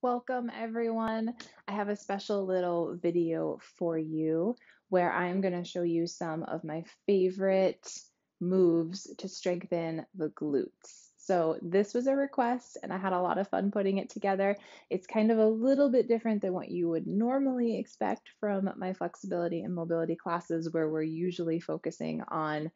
Welcome, everyone. I have a special little video for you where I'm going to show you some of my favorite moves to strengthen the glutes. So, this was a request, and I had a lot of fun putting it together. It's kind of a little bit different than what you would normally expect from my flexibility and mobility classes, where we're usually focusing on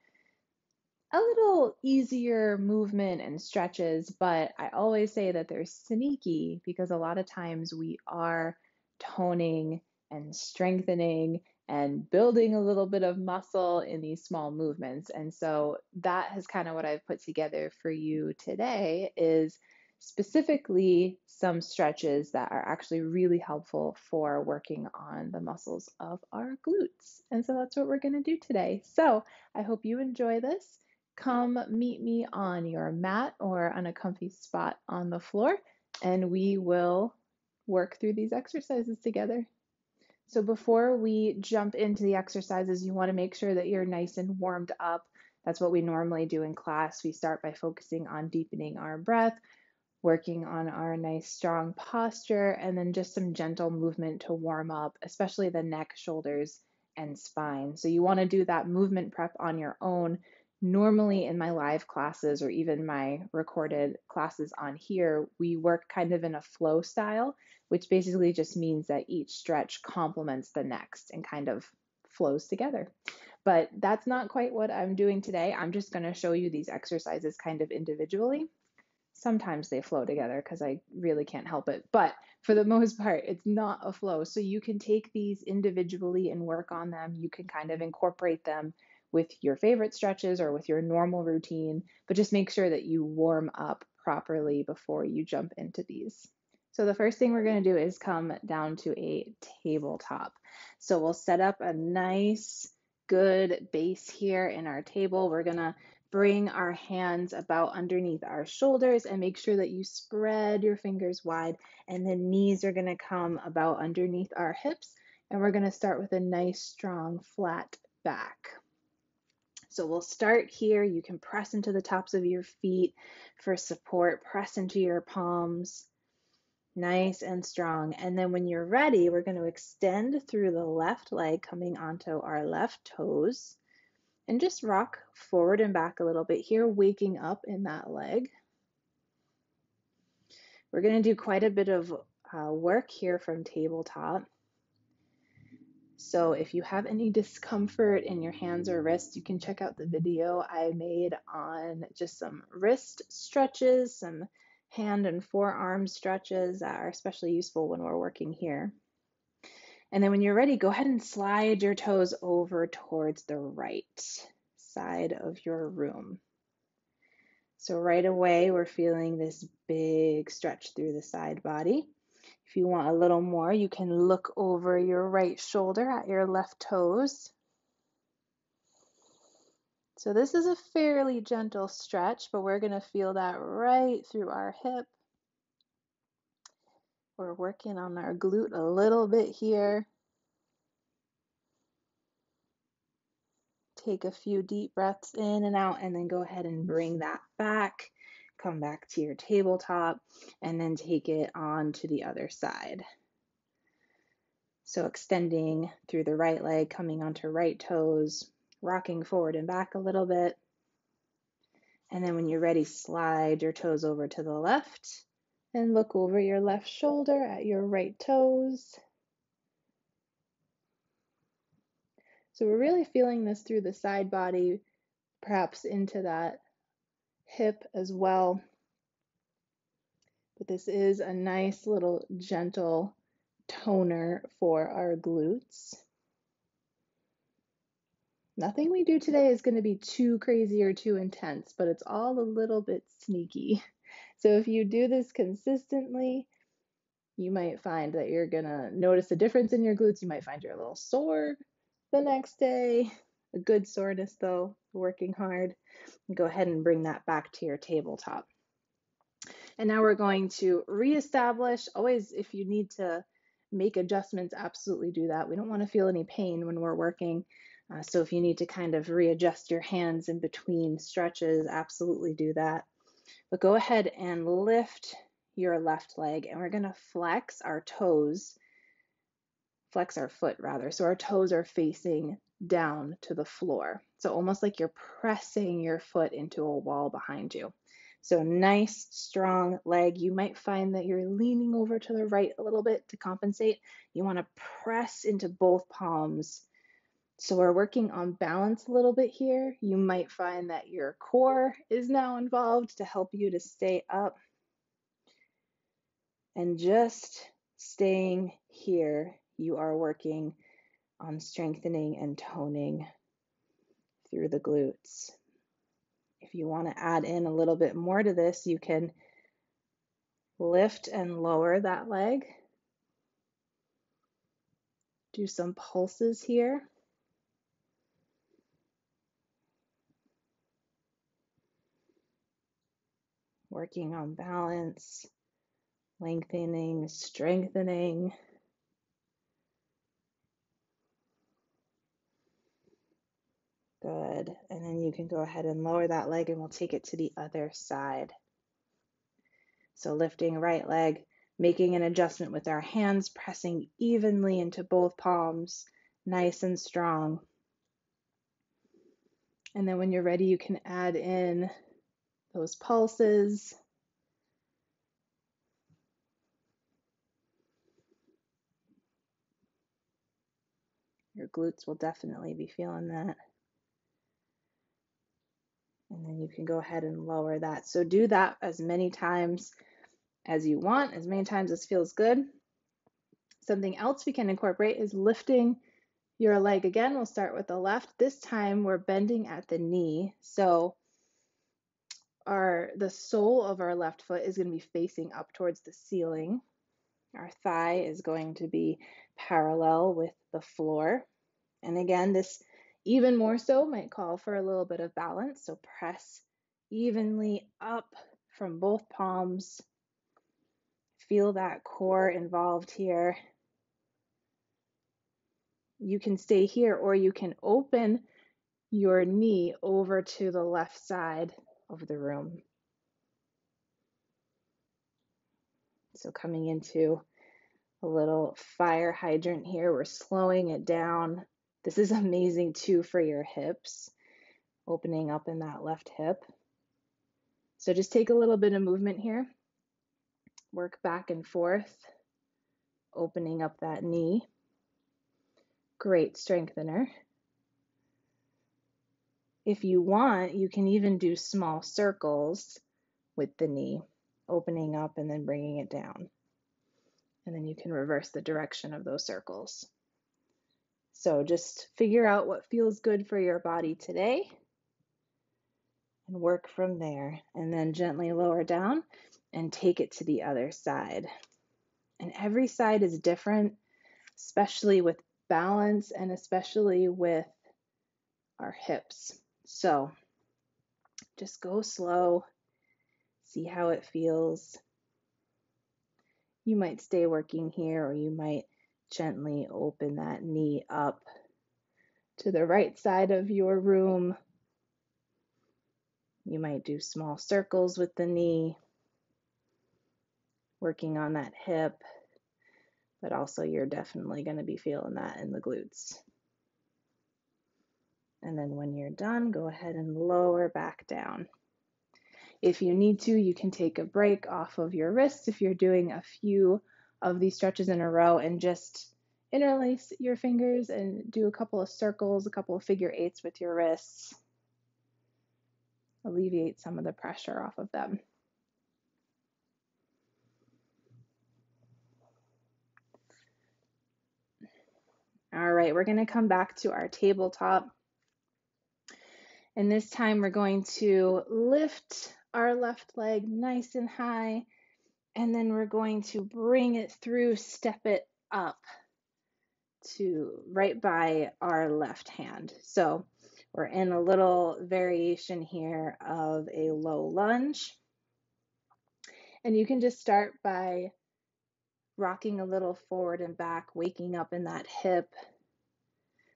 a little easier movement and stretches, but I always say that they're sneaky because a lot of times we are toning and strengthening and building a little bit of muscle in these small movements. And so that is kind of what I've put together for you today is specifically some stretches that are actually really helpful for working on the muscles of our glutes. And so that's what we're going to do today. So I hope you enjoy this. Come meet me on your mat or on a comfy spot on the floor, and we will work through these exercises together. So before we jump into the exercises, you want to make sure that you're nice and warmed up. That's what we normally do in class. We start by focusing on deepening our breath, working on our nice strong posture, and then just some gentle movement to warm up, especially the neck, shoulders, and spine. So you want to do that movement prep on your own. Normally in my live classes or even my recorded classes on here, we work kind of in a flow style, which basically just means that each stretch complements the next and kind of flows together. But that's not quite what I'm doing today. I'm just going to show you these exercises kind of individually. Sometimes they flow together because I really can't help it. But for the most part, it's not a flow. So you can take these individually and work on them. You can kind of incorporate them with your favorite stretches or with your normal routine, but just make sure that you warm up properly before you jump into these. So the first thing we're going to do is come down to a tabletop. So we'll set up a nice, good base here in our table. We're going to bring our hands about underneath our shoulders and make sure that you spread your fingers wide, and the knees are going to come about underneath our hips, and we're going to start with a nice strong flat back. So we'll start here. You can press into the tops of your feet for support, press into your palms, nice and strong. And then when you're ready, we're going to extend through the left leg, coming onto our left toes. And just rock forward and back a little bit here, waking up in that leg. We're going to do quite a bit of work here from tabletop. So if you have any discomfort in your hands or wrists, you can check out the video I made on just some wrist stretches, some hand and forearm stretches that are especially useful when we're working here. And then when you're ready, go ahead and slide your toes over towards the right side of your room. So right away, we're feeling this big stretch through the side body. If you want a little more, you can look over your right shoulder at your left toes. So this is a fairly gentle stretch, but we're going to feel that right through our hip. We're working on our glute a little bit here. Take a few deep breaths in and out, and then go ahead and bring that back. Come back to your tabletop, and then take it on to the other side. So extending through the right leg, coming onto right toes, rocking forward and back a little bit. And then when you're ready, slide your toes over to the left and look over your left shoulder at your right toes. So we're really feeling this through the side body, perhaps into that hip as well. But this is a nice little gentle toner for our glutes. Nothing we do today is going to be too crazy or too intense, but it's all a little bit sneaky. So if you do this consistently, you might find that you're going to notice a difference in your glutes. You might find you're a little sore the next day. A good soreness though, working hard. Go ahead and bring that back to your tabletop. And now we're going to reestablish. Always, if you need to make adjustments, absolutely do that. We don't want to feel any pain when we're working. So if you need to kind of readjust your hands in between stretches, absolutely do that. But go ahead and lift your left leg, and we're going to flex our toes, flex our foot rather. So our toes are facing down to the floor. So almost like you're pressing your foot into a wall behind you. So nice, strong leg. You might find that you're leaning over to the right a little bit to compensate. You want to press into both palms. So we're working on balance a little bit here. You might find that your core is now involved to help you to stay up. And just staying here, you are working on strengthening and toning through the glutes. If you want to add in a little bit more to this, you can lift and lower that leg. Do some pulses here. Working on balance, lengthening, strengthening. Good. And then you can go ahead and lower that leg and we'll take it to the other side. So lifting right leg, making an adjustment with our hands, pressing evenly into both palms, nice and strong. And then when you're ready, you can add in those pulses. Your glutes will definitely be feeling that. And then you can go ahead and lower that. So do that as many times as you want, as many times as feels good. Something else we can incorporate is lifting your leg again. We'll start with the left. This time we're bending at the knee. So the sole of our left foot is going to be facing up towards the ceiling. Our thigh is going to be parallel with the floor. And again, this even more so might call for a little bit of balance. So press evenly up from both palms. Feel that core involved here. You can stay here or you can open your knee over to the left side of the room. So coming into a little fire hydrant here, we're slowing it down. This is amazing too for your hips, opening up in that left hip. So just take a little bit of movement here. Work back and forth, opening up that knee. Great strengthener. If you want, you can even do small circles with the knee, opening up and then bringing it down. And then you can reverse the direction of those circles. So just figure out what feels good for your body today and work from there. And then gently lower down and take it to the other side. And every side is different, especially with balance and especially with our hips. So just go slow, see how it feels. You might stay working here or you might gently open that knee up to the right side of your room. You might do small circles with the knee, working on that hip, but also you're definitely going to be feeling that in the glutes. And then when you're done, go ahead and lower back down. If you need to, you can take a break off of your wrists if you're doing a few of these stretches in a row and just interlace your fingers and do a couple of circles, a couple of figure eights with your wrists. Alleviate some of the pressure off of them. All right, we're going to come back to our tabletop. And this time we're going to lift our left leg nice and high, and then we're going to bring it through, step it up to right by our left hand. So we're in a little variation here of a low lunge. And you can just start by rocking a little forward and back, waking up in that hip.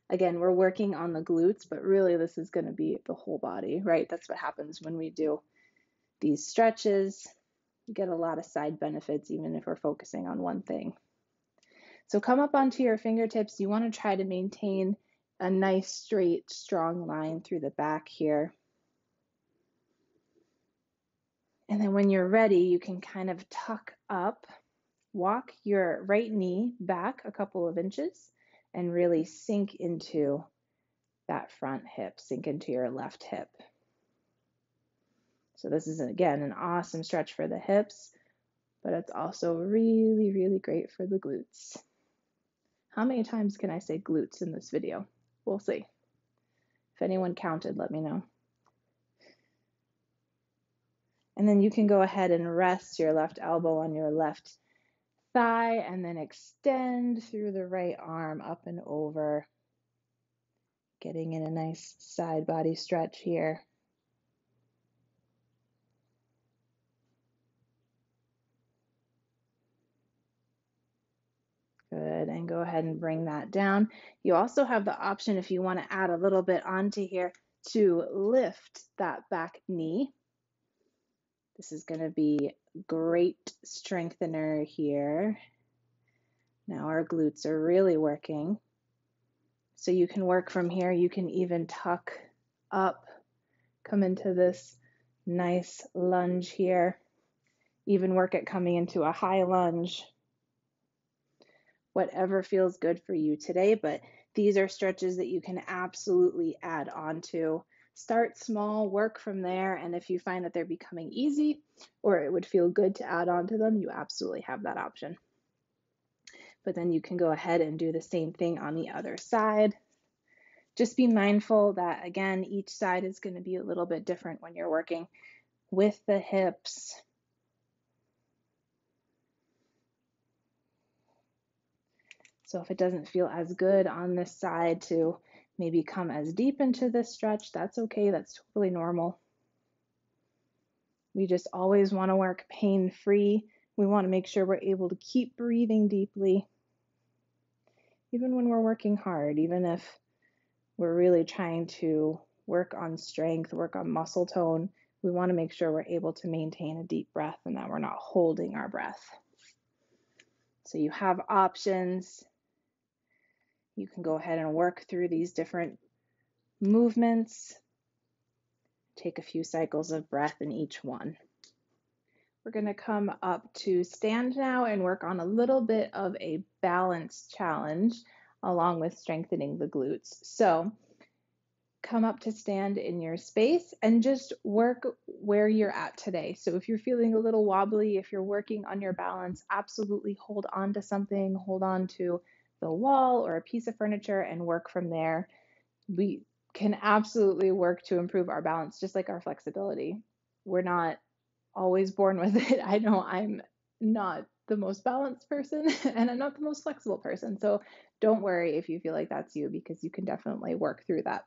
Again, we're working on the glutes, but really this is going to be the whole body, right? That's what happens when we do these stretches. You get a lot of side benefits even if we're focusing on one thing. So come up onto your fingertips. You want to try to maintain a nice, straight, strong line through the back here. And then when you're ready, you can kind of tuck up, walk your right knee back a couple of inches, and really sink into that front hip, sink into your left hip. So this is, again, an awesome stretch for the hips, but it's also really, really great for the glutes. How many times can I say glutes in this video? We'll see. If anyone counted, let me know. And then you can go ahead and rest your left elbow on your left thigh and then extend through the right arm up and over, getting in a nice side body stretch here. Good, and go ahead and bring that down. You also have the option, if you want to add a little bit onto here, to lift that back knee. This is going to be great strengthener here. Now our glutes are really working. So you can work from here. You can even tuck up, come into this nice lunge here. Even work at coming into a high lunge. Whatever feels good for you today, but these are stretches that you can absolutely add on to. Start small, work from there, and if you find that they're becoming easy or it would feel good to add on to them, you absolutely have that option. But then you can go ahead and do the same thing on the other side. Just be mindful that, again, each side is going to be a little bit different when you're working with the hips. So if it doesn't feel as good on this side to maybe come as deep into this stretch, that's okay. That's totally normal. We just always want to work pain-free. We want to make sure we're able to keep breathing deeply, even when we're working hard, even if we're really trying to work on strength, work on muscle tone. We want to make sure we're able to maintain a deep breath and that we're not holding our breath. So you have options. You can go ahead and work through these different movements. Take a few cycles of breath in each one. We're going to come up to stand now and work on a little bit of a balance challenge along with strengthening the glutes. So come up to stand in your space and just work where you're at today. So if you're feeling a little wobbly, if you're working on your balance, absolutely hold on to something, hold on to the wall or a piece of furniture and work from there. We can absolutely work to improve our balance, just like our flexibility. We're not always born with it. I know I'm not the most balanced person and I'm not the most flexible person. So don't worry if you feel like that's you, because you can definitely work through that.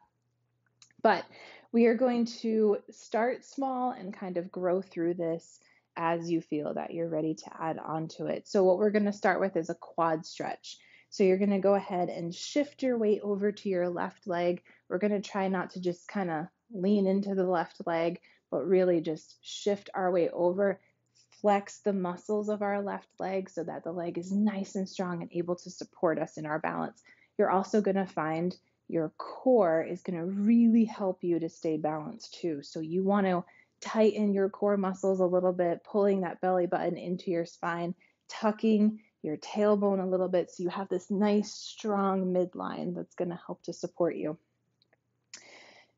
But we are going to start small and kind of grow through this as you feel that you're ready to add on to it. So what we're going to start with is a quad stretch. So you're going to go ahead and shift your weight over to your left leg. We're going to try not to just kind of lean into the left leg, but really just shift our weight over, flex the muscles of our left leg so that the leg is nice and strong and able to support us in our balance. You're also going to find your core is going to really help you to stay balanced too. So you want to tighten your core muscles a little bit, pulling that belly button into your spine, tucking your tailbone a little bit so you have this nice strong midline that's going to help to support you.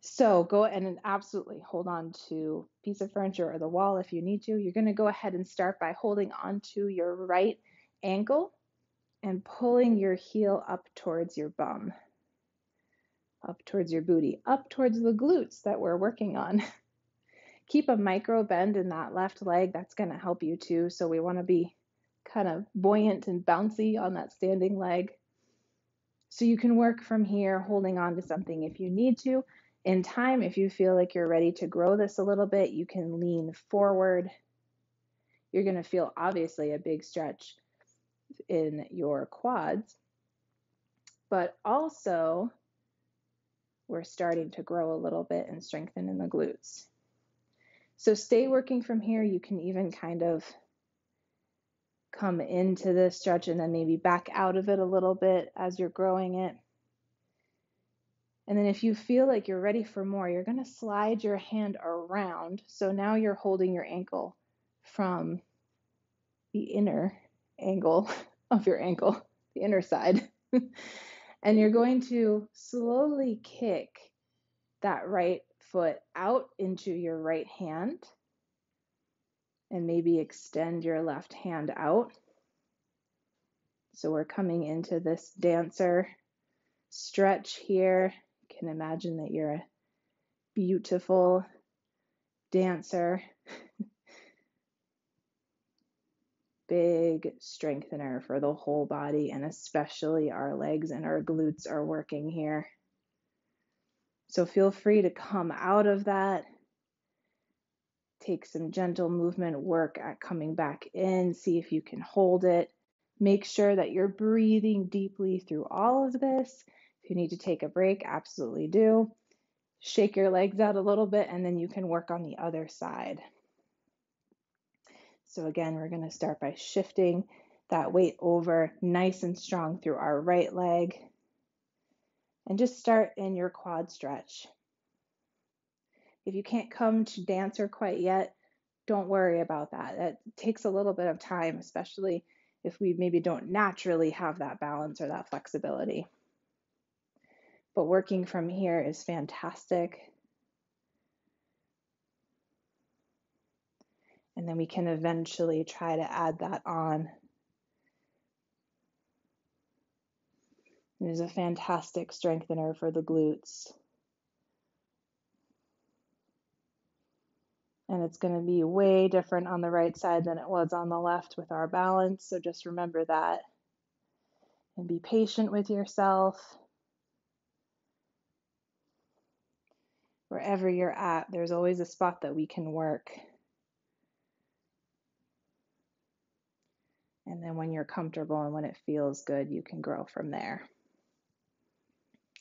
So go ahead and absolutely hold on to a piece of furniture or the wall if you need to. You're going to go ahead and start by holding onto your right ankle and pulling your heel up towards your bum, up towards your booty, up towards the glutes that we're working on. Keep a micro bend in that left leg. That's going to help you too. So we want to be kind of buoyant and bouncy on that standing leg. So you can work from here, holding on to something if you need to. In time, if you feel like you're ready to grow this a little bit, you can lean forward. You're going to feel obviously a big stretch in your quads, but also we're starting to grow a little bit and strengthen in the glutes. So stay working from here. You can even kind of come into this stretch and then maybe back out of it a little bit as you're growing it. And then if you feel like you're ready for more, you're going to slide your hand around. So now you're holding your ankle from the inner angle of your ankle, the inner side. And you're going to slowly kick that right foot out into your right hand and maybe extend your left hand out. So we're coming into this dancer stretch here. You can imagine that you're a beautiful dancer. Big strengthener for the whole body, and especially our legs and our glutes are working here. So feel free to come out of that. Take some gentle movement, work at coming back in, see if you can hold it. Make sure that you're breathing deeply through all of this. If you need to take a break, absolutely do. Shake your legs out a little bit, and then you can work on the other side. So again, we're going to start by shifting that weight over nice and strong through our right leg. And just start in your quad stretch. If you can't come to dancer quite yet, don't worry about that. It takes a little bit of time, especially if we maybe don't naturally have that balance or that flexibility. But working from here is fantastic. And then we can eventually try to add that on. It is a fantastic strengthener for the glutes. And it's going to be way different on the right side than it was on the left with our balance. So just remember that and be patient with yourself. Wherever you're at, there's always a spot that we can work. And then when you're comfortable and when it feels good, you can grow from there.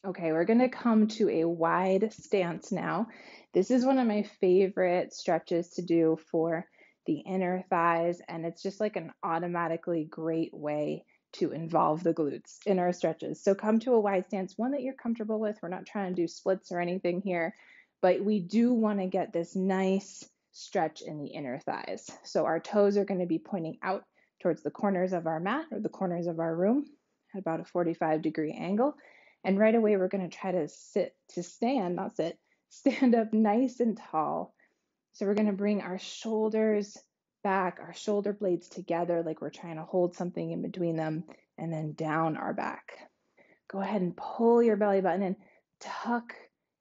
Okay, we're going to come to a wide stance now. This is one of my favorite stretches to do for the inner thighs, and it's just like an automatically great way to involve the glutes in our stretches. So come to a wide stance, one that you're comfortable with. We're not trying to do splits or anything here, but we do want to get this nice stretch in the inner thighs. So our toes are going to be pointing out towards the corners of our mat or the corners of our room at about a 45-degree angle. And right away, we're going to try to stand up nice and tall. So we're going to bring our shoulders back, our shoulder blades together like we're trying to hold something in between them, and then down our back. Go ahead and pull your belly button in, tuck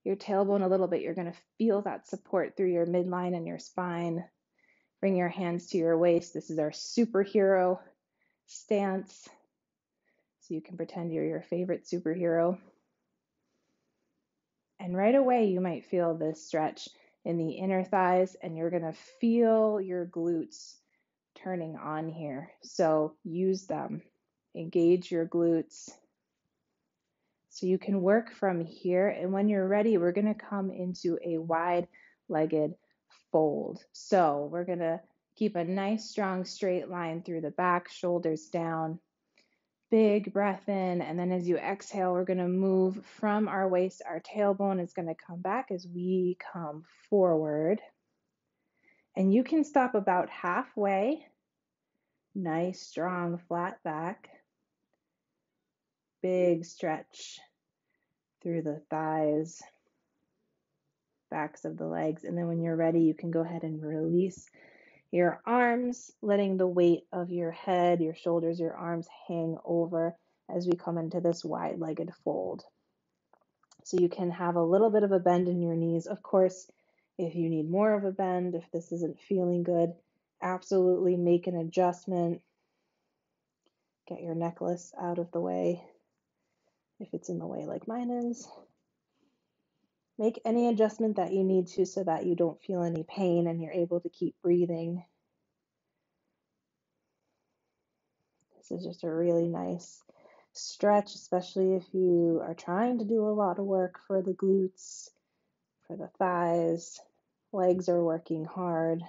your tailbone a little bit. You're going to feel that support through your midline and your spine. Bring your hands to your waist. This is our superhero stance. So you can pretend you're your favorite superhero. And right away, you might feel this stretch in the inner thighs, and you're going to feel your glutes turning on here. So use them. Engage your glutes. So you can work from here. And when you're ready, we're going to come into a wide-legged fold. So we're going to keep a nice, strong, straight line through the back, shoulders down. Big breath in, and then as you exhale, we're going to move from our waist. Our tailbone is going to come back as we come forward. And you can stop about halfway. Nice, strong, flat back. Big stretch through the thighs, backs of the legs. And then when you're ready, you can go ahead and release your arms, letting the weight of your head, your shoulders, your arms hang over as we come into this wide-legged fold. So you can have a little bit of a bend in your knees. Of course, if you need more of a bend, if this isn't feeling good, absolutely make an adjustment. Get your necklace out of the way if it's in the way like mine is. Make any adjustment that you need to so that you don't feel any pain and you're able to keep breathing. This is just a really nice stretch, especially if you are trying to do a lot of work for the glutes, for the thighs. Legs are working hard.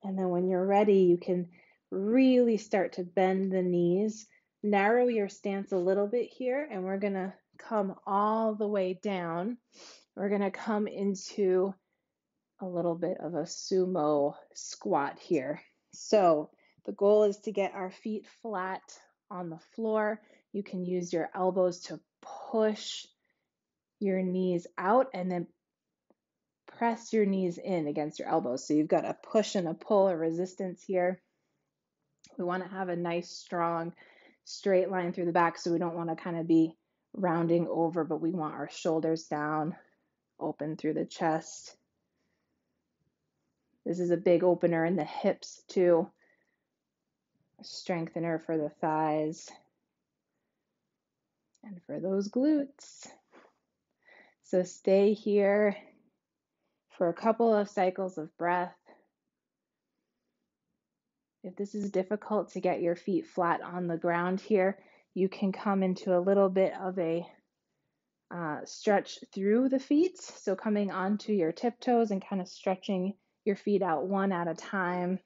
And then when you're ready, you can really start to bend the knees, narrow your stance a little bit here, and we're going to come all the way down. We're going to come into a little bit of a sumo squat here. So the goal is to get our feet flat on the floor. You can use your elbows to push your knees out and then press your knees in against your elbows. So you've got a push and a pull, a resistance here. We want to have a nice, strong, straight line through the back. So we don't want to kind of be rounding over, but we want our shoulders down, open through the chest. This is a big opener in the hips too. A strengthener for the thighs and for those glutes. So stay here for a couple of cycles of breath. If this is difficult to get your feet flat on the ground here, you can come into a little bit of a stretch through the feet. So coming onto your tiptoes and kind of stretching your feet out one at a time.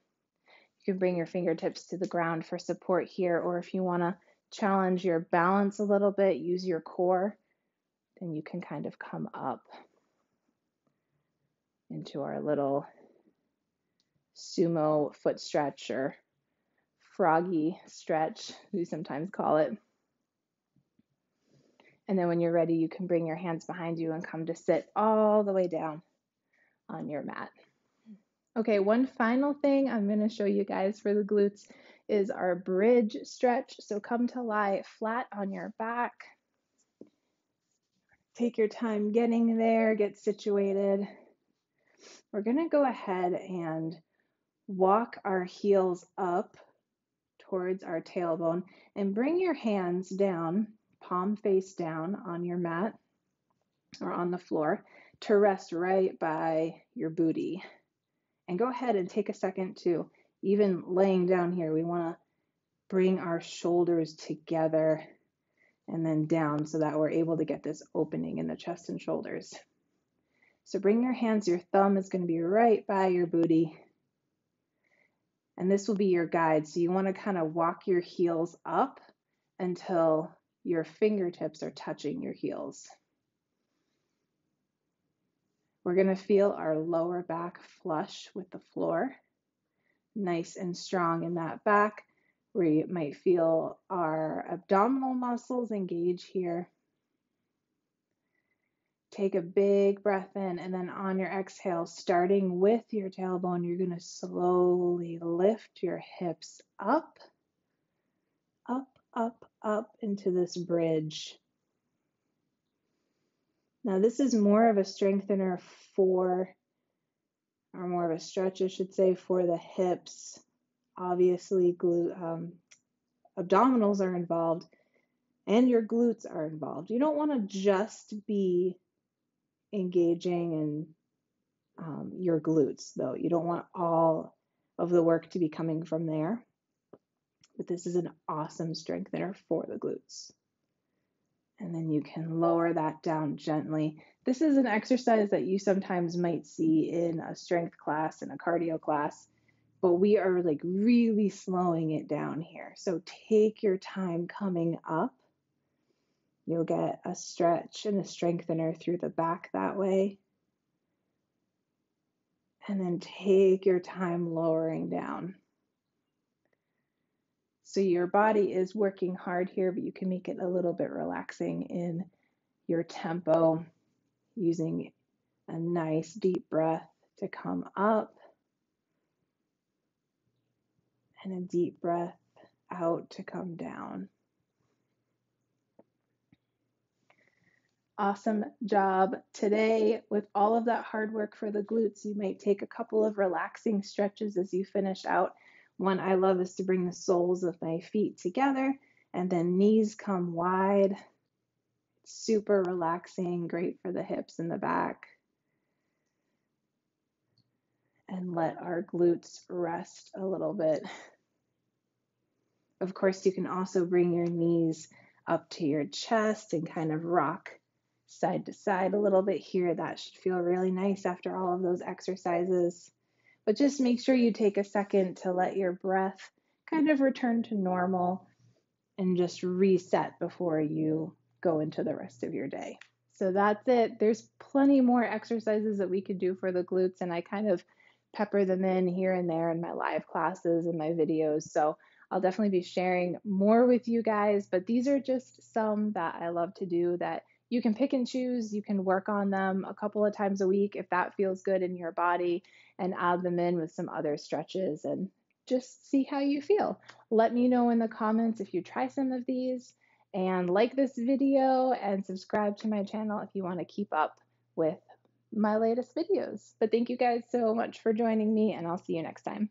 You can bring your fingertips to the ground for support here, or if you want to challenge your balance a little bit, use your core, then you can kind of come up into our little sumo foot stretch or froggy stretch, we sometimes call it. And then when you're ready, you can bring your hands behind you and come to sit all the way down on your mat. Okay, one final thing I'm going to show you guys for the glutes is our bridge stretch. So come to lie flat on your back. Take your time getting there, get situated. We're going to go ahead and walk our heels up towards our tailbone and bring your hands down, palm face down on your mat or on the floor to rest right by your booty. And go ahead and take a second to, even laying down here, we want to bring our shoulders together and then down so that we're able to get this opening in the chest and shoulders. So bring your hands, your thumb is going to be right by your booty. And this will be your guide. So you want to kind of walk your heels up until your fingertips are touching your heels. We're going to feel our lower back flush with the floor, nice and strong in that back. We might feel our abdominal muscles engage here. Take a big breath in, and then on your exhale, starting with your tailbone, you're going to slowly lift your hips up, up, up, up into this bridge. Now this is more of a strengthener for, or more of a stretch, I should say, for the hips. Obviously, abdominals are involved and your glutes are involved. You don't want to just be engaging in your glutes, though. You don't want all of the work to be coming from there. But this is an awesome strengthener for the glutes. And then you can lower that down gently. This is an exercise that you sometimes might see in a strength class and a cardio class, but we are like really slowing it down here. So take your time coming up. You'll get a stretch and a strengthener through the back that way. And then take your time lowering down. So your body is working hard here, but you can make it a little bit relaxing in your tempo, using a nice deep breath to come up and a deep breath out to come down. Awesome job today. With all of that hard work for the glutes, you might take a couple of relaxing stretches as you finish out. One I love is to bring the soles of my feet together and then knees come wide. Super relaxing, great for the hips and the back. And let our glutes rest a little bit. Of course, you can also bring your knees up to your chest and kind of rock side to side a little bit here. That should feel really nice after all of those exercises. But just make sure you take a second to let your breath kind of return to normal and just reset before you go into the rest of your day. So that's it. There's plenty more exercises that we could do for the glutes, and I kind of pepper them in here and there in my live classes and my videos. So I'll definitely be sharing more with you guys, but these are just some that I love to do that you can pick and choose. You can work on them a couple of times a week if that feels good in your body, and add them in with some other stretches and just see how you feel. Let me know in the comments if you try some of these, and like this video and subscribe to my channel if you want to keep up with my latest videos. But thank you guys so much for joining me, and I'll see you next time.